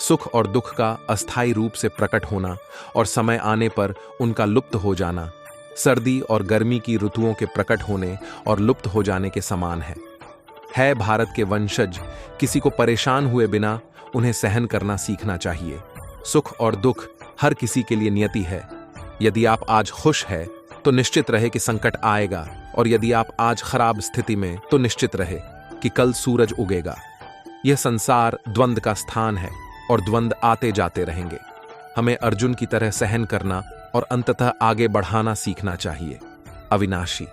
सुख और दुख का अस्थायी रूप से प्रकट होना और समय आने पर उनका लुप्त हो जाना सर्दी और गर्मी की ऋतुओं के प्रकट होने और लुप्त हो जाने के समान है भारत के वंशज किसी को परेशान हुए बिना उन्हें सहन करना सीखना चाहिए। सुख और दुख हर किसी के लिए नियति है। यदि आप आज खुश है तो निश्चित रहे कि संकट आएगा, और यदि आप आज खराब स्थिति में तो निश्चित रहे कि कल सूरज उगेगा। यह संसार द्वंद्व का स्थान है और द्वंद्व आते जाते रहेंगे। हमें अर्जुन की तरह सहन करना और अंततः आगे बढ़ाना सीखना चाहिए। अविनाशी,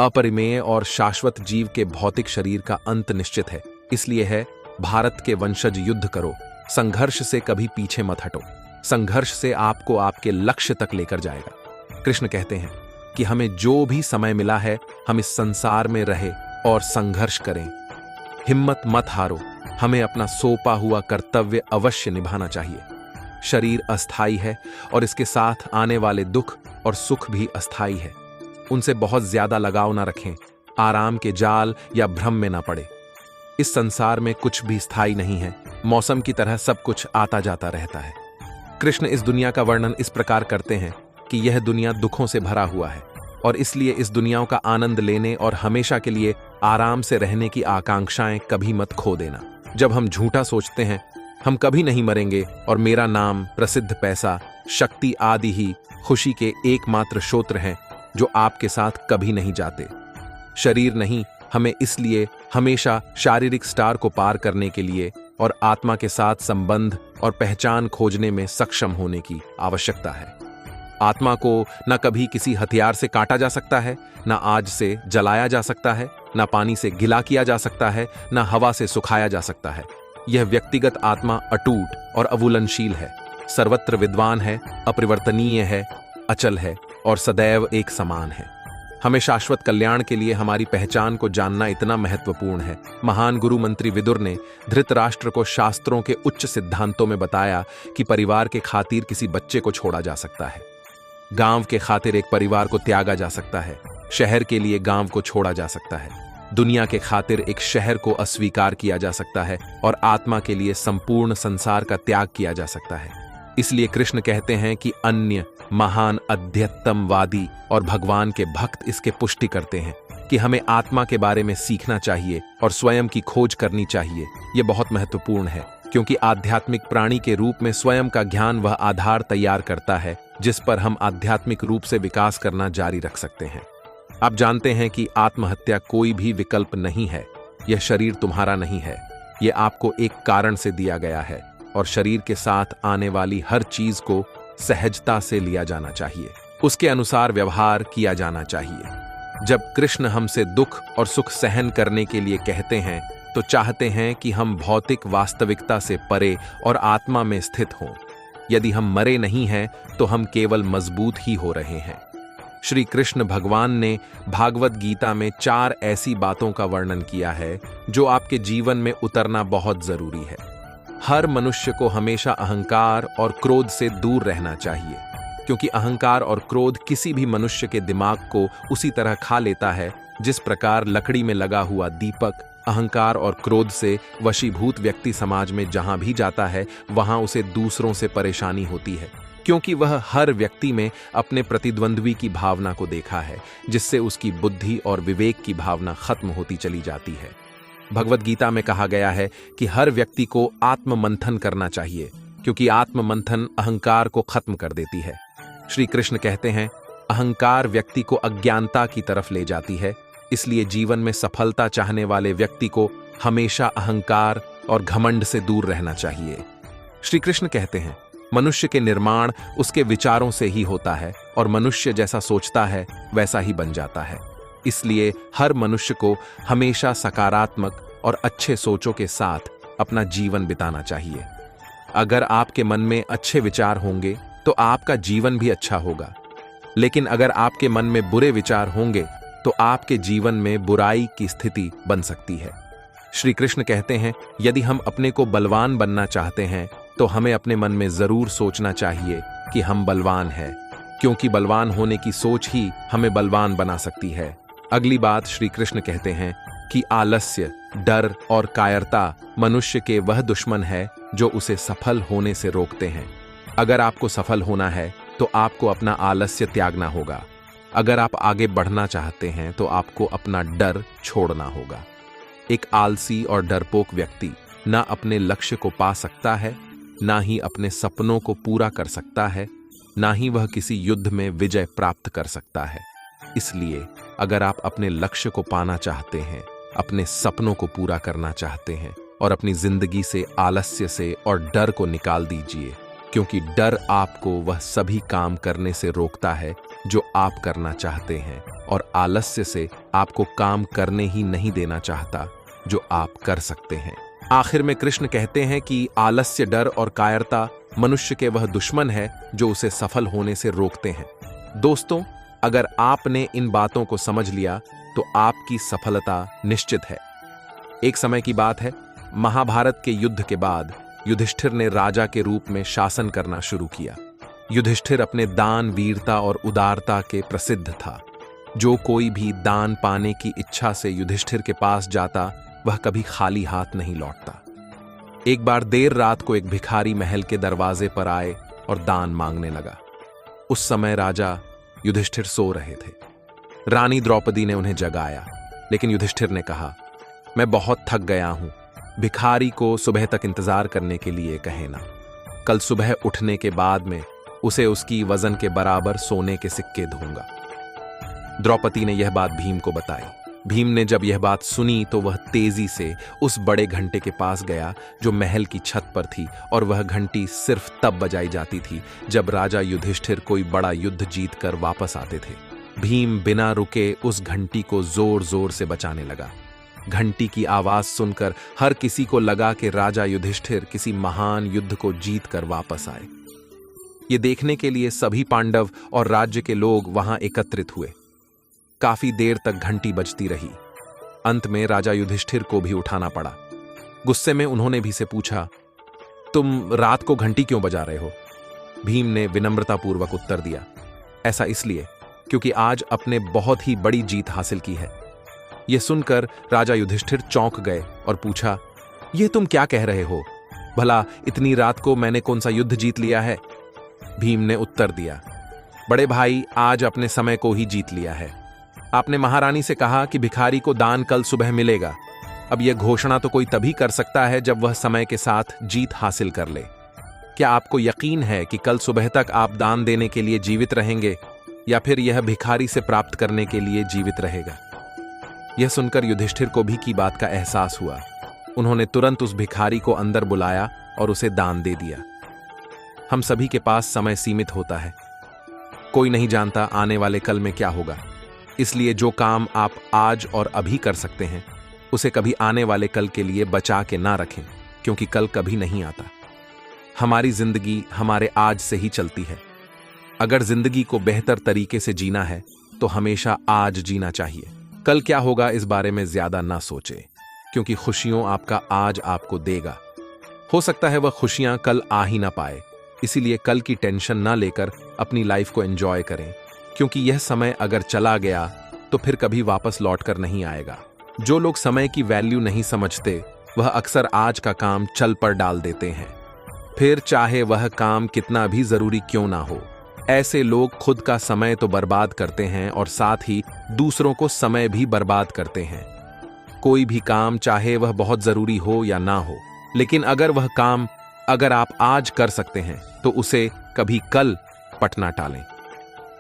अपरिमेय और शाश्वत जीव के भौतिक शरीर का अंत निश्चित है। इसलिए है भारत के वंशज युद्ध करो, संघर्ष से कभी पीछे मत हटो। संघर्ष से आपको आपके लक्ष्य तक लेकर जाएगा। कृष्ण कहते हैं कि हमें जो भी समय मिला है हम इस संसार में रहे और संघर्ष करें। हिम्मत मत हारो, हमें अपना सौंपा हुआ कर्तव्य अवश्य निभाना चाहिए। शरीर अस्थाई है और इसके साथ आने वाले दुख और सुख भी अस्थाई है। उनसे बहुत ज्यादा लगाव ना रखें, आराम के जाल या भ्रम में ना पड़े। इस संसार में कुछ भी स्थायी नहीं है, मौसम की तरह सब कुछ आता जाता रहता है। कृष्ण इस दुनिया का वर्णन इस प्रकार करते हैं कि यह दुनिया दुखों से भरा हुआ है और इसलिए इस दुनिया का आनंद लेने और हमेशा के लिए आराम से रहने की आकांक्षाएं कभी मत खो देना। जब हम झूठा सोचते हैं हम कभी नहीं मरेंगे और मेरा नाम, प्रसिद्ध पैसा, शक्ति आदि ही खुशी के एकमात्र स्रोत हैं जो आपके साथ कभी नहीं जाते। शरीर नहीं, हमें इसलिए हमेशा शारीरिक स्टार को पार करने के लिए और आत्मा के साथ संबंध और पहचान खोजने में सक्षम होने की आवश्यकता है। आत्मा को न कभी किसी हथियार से काटा जा सकता है, न आग से जलाया जा सकता है, न पानी से गिला किया जा सकता है, न हवा से सुखाया जा सकता है। यह व्यक्तिगत आत्मा अटूट और अवुलनशील है, सर्वत्र विद्वान है, अपरिवर्तनीय है, अचल है और सदैव एक समान है। हमें शाश्वत कल्याण के लिए हमारी पहचान को जानना इतना महत्वपूर्ण है। महान गुरु मंत्री विदुर ने धृतराष्ट्र को शास्त्रों के उच्च सिद्धांतों में बताया कि परिवार के खातिर किसी बच्चे को छोड़ा जा सकता है, गांव के खातिर एक परिवार को त्यागा जा सकता है, शहर के लिए गांव को छोड़ा जा सकता है, दुनिया के खातिर एक शहर को अस्वीकार किया जा सकता है और आत्मा के लिए संपूर्ण संसार का त्याग किया जा सकता है। इसलिए कृष्ण कहते हैं कि अन्य महान अध्यात्मवादी और भगवान के भक्त इसके पुष्टि करते हैं कि हमें आत्मा के बारे में सीखना चाहिए और स्वयं की खोज करनी चाहिए। यह बहुत महत्वपूर्ण है क्योंकि आध्यात्मिक प्राणी के रूप में स्वयं का ज्ञान वह आधार तैयार करता है जिस पर हम आध्यात्मिक रूप से विकास करना जारी रख सकते हैं। आप जानते हैं कि आत्महत्या कोई भी विकल्प नहीं है। यह शरीर तुम्हारा नहीं है, यह आपको एक कारण से दिया गया है और शरीर के साथ आने वाली हर चीज को सहजता से लिया जाना चाहिए, उसके अनुसार व्यवहार किया जाना चाहिए। जब कृष्ण हमसे दुख और सुख सहन करने के लिए कहते हैं तो चाहते हैं कि हम भौतिक वास्तविकता से परे और आत्मा में स्थित हों। यदि हम मरे नहीं हैं तो हम केवल मजबूत ही हो रहे हैं। श्री कृष्ण भगवान ने भागवत गीता में 4 ऐसी बातों का वर्णन किया है जो आपके जीवन में उतरना बहुत जरूरी है। हर मनुष्य को हमेशा अहंकार और क्रोध से दूर रहना चाहिए क्योंकि अहंकार और क्रोध किसी भी मनुष्य के दिमाग को उसी तरह खा लेता है जिस प्रकार लकड़ी में लगा हुआ दीपक अहंकार और क्रोध से वशीभूत व्यक्ति समाज में जहां भी जाता है वहां उसे दूसरों से परेशानी होती है क्योंकि वह हर व्यक्ति में अपने प्रतिद्वंद्वी की भावना को देखा है जिससे उसकी बुद्धि और विवेक की भावना खत्म होती चली जाती है। भगवत गीता में कहा गया है कि हर व्यक्ति को आत्म मंथन करना चाहिए क्योंकि आत्म मंथन अहंकार को खत्म कर देती है। श्री कृष्ण कहते हैं अहंकार व्यक्ति को अज्ञानता की तरफ ले जाती है, इसलिए जीवन में सफलता चाहने वाले व्यक्ति को हमेशा अहंकार और घमंड से दूर रहना चाहिए। श्री कृष्ण कहते हैं मनुष्य के निर्माण उसके विचारों से ही होता है और मनुष्य जैसा सोचता है वैसा ही बन जाता है। इसलिए हर मनुष्य को हमेशा सकारात्मक और अच्छे सोचों के साथ अपना जीवन बिताना चाहिए। अगर आपके मन में अच्छे विचार होंगे तो आपका जीवन भी अच्छा होगा, लेकिन अगर आपके मन में बुरे विचार होंगे तो आपके जीवन में बुराई की स्थिति बन सकती है। श्री कृष्ण कहते हैं यदि हम अपने को बलवान बनना चाहते हैं तो हमें अपने मन में जरूर सोचना चाहिए कि हम बलवान हैं, क्योंकि बलवान होने की सोच ही हमें बलवान बना सकती है। अगली बात श्री कृष्ण कहते हैं कि आलस्य, डर और कायरता मनुष्य के वह दुश्मन है जो उसे सफल होने से रोकते हैं। अगर आपको सफल होना है तो आपको अपना आलस्य त्यागना होगा। अगर आप आगे बढ़ना चाहते हैं तो आपको अपना डर छोड़ना होगा। एक आलसी और डरपोक व्यक्ति ना अपने लक्ष्य को पा सकता है, ना ही अपने सपनों को पूरा कर सकता है, ना ही वह किसी युद्ध में विजय प्राप्त कर सकता है। इसलिए अगर आप अपने लक्ष्य को पाना चाहते हैं, अपने सपनों को पूरा करना चाहते हैं और अपनी जिंदगी से आलस्य से और डर को निकाल दीजिए, क्योंकि डर आपको वह सभी काम करने से रोकता है जो आप करना चाहते हैं और आलस्य से आपको काम करने ही नहीं देना चाहता जो आप कर सकते हैं। आखिर में कृष्ण कहते हैं कि आलस्य, डर और कायरता मनुष्य के वह दुश्मन है जो उसे सफल होने से रोकते हैं। दोस्तों, अगर आपने इन बातों को समझ लिया तो आपकी सफलता निश्चित है। एक समय की बात है, महाभारत के युद्ध के बाद युधिष्ठिर ने राजा के रूप में शासन करना शुरू किया। युधिष्ठिर अपने दान, वीरता और उदारता के प्रसिद्ध था। जो कोई भी दान पाने की इच्छा से युधिष्ठिर के पास जाता, वह कभी खाली हाथ नहीं लौटता। एक बार देर रात को एक भिखारी महल के दरवाजे पर आए और दान मांगने लगा। उस समय राजा युधिष्ठिर सो रहे थे। रानी द्रौपदी ने उन्हें जगाया, लेकिन युधिष्ठिर ने कहा, मैं बहुत थक गया हूं, भिखारी को सुबह तक इंतजार करने के लिए कहे ना। कल सुबह उठने के बाद में उसे उसकी वजन के बराबर सोने के सिक्के दूंगा। द्रौपदी ने यह बात भीम को बताई। भीम ने जब यह बात सुनी तो वह तेजी से उस बड़े घंटे के पास गया जो महल की छत पर थी, और वह घंटी सिर्फ तब बजाई जाती थी जब राजा युधिष्ठिर कोई बड़ा युद्ध जीतकर वापस आते थे। भीम बिना रुके उस घंटी को जोर जोर से बजाने लगा। घंटी की आवाज सुनकर हर किसी को लगा कि राजा युधिष्ठिर किसी महान युद्ध को जीतकर वापस आए। ये देखने के लिए सभी पांडव और राज्य के लोग वहां एकत्रित हुए। काफी देर तक घंटी बजती रही। अंत में राजा युधिष्ठिर को भी उठाना पड़ा। गुस्से में उन्होंने भी से पूछा, तुम रात को घंटी क्यों बजा रहे हो? भीम ने विनम्रतापूर्वक उत्तर दिया, ऐसा इसलिए क्योंकि आज अपने बहुत ही बड़ी जीत हासिल की है। यह सुनकर राजा युधिष्ठिर चौंक गए और पूछा, यह तुम क्या कह रहे हो? भला इतनी रात को मैंने कौन सा युद्ध जीत लिया है? भीम ने उत्तर दिया, बड़े भाई, आज अपने समय को ही जीत लिया है। आपने महारानी से कहा कि भिखारी को दान कल सुबह मिलेगा। अब यह घोषणा तो कोई तभी कर सकता है जब वह समय के साथ जीत हासिल कर ले। क्या आपको यकीन है कि कल सुबह तक आप दान देने के लिए जीवित रहेंगे, या फिर यह भिखारी से प्राप्त करने के लिए जीवित रहेगा? यह सुनकर युधिष्ठिर को भी की बात का एहसास हुआ। उन्होंने तुरंत उस भिखारी को अंदर बुलाया और उसे दान दे दिया। हम सभी के पास समय सीमित होता है। कोई नहीं जानता आने वाले कल में क्या होगा। इसलिए जो काम आप आज और अभी कर सकते हैं, उसे कभी आने वाले कल के लिए बचा के ना रखें, क्योंकि कल कभी नहीं आता। हमारी जिंदगी हमारे आज से ही चलती है। अगर जिंदगी को बेहतर तरीके से जीना है तो हमेशा आज जीना चाहिए। कल क्या होगा इस बारे में ज्यादा ना सोचें, क्योंकि खुशियों आपका आज आपको देगा। हो सकता है वह खुशियां कल आ ही ना पाए, इसीलिए कल की टेंशन ना लेकर अपनी लाइफ को एंजॉय करें, क्योंकि यह समय अगर चला गया तो फिर कभी वापस लौट कर नहीं आएगा। जो लोग समय की वैल्यू नहीं समझते, वह अक्सर आज का काम चल पर डाल देते हैं, फिर चाहे वह काम कितना भी जरूरी क्यों ना हो। ऐसे लोग खुद का समय तो बर्बाद करते हैं और साथ ही दूसरों को समय भी बर्बाद करते हैं। कोई भी काम, चाहे वह बहुत जरूरी हो या ना हो, लेकिन अगर वह काम अगर आप आज कर सकते हैं तो उसे कभी कल पट ना टालें।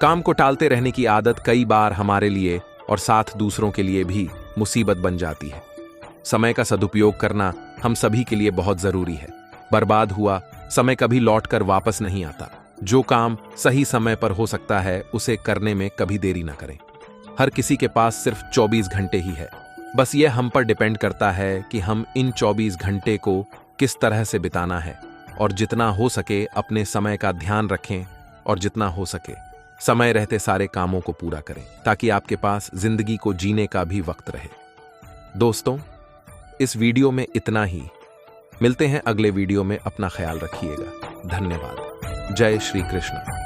काम को टालते रहने की आदत कई बार हमारे लिए और साथ दूसरों के लिए भी मुसीबत बन जाती है। समय का सदुपयोग करना हम सभी के लिए बहुत जरूरी है। बर्बाद हुआ समय कभी लौटकर वापस नहीं आता। जो काम सही समय पर हो सकता है, उसे करने में कभी देरी ना करें। हर किसी के पास सिर्फ 24 घंटे ही है। बस यह हम पर डिपेंड करता है कि हम इन 24 घंटे को किस तरह से बिताना है, और जितना हो सके अपने समय का ध्यान रखें, और जितना हो सके समय रहते सारे कामों को पूरा करें, ताकि आपके पास जिंदगी को जीने का भी वक्त रहे। दोस्तों, इस वीडियो में इतना ही। मिलते हैं अगले वीडियो में। अपना ख्याल रखिएगा। धन्यवाद। जय श्री कृष्ण।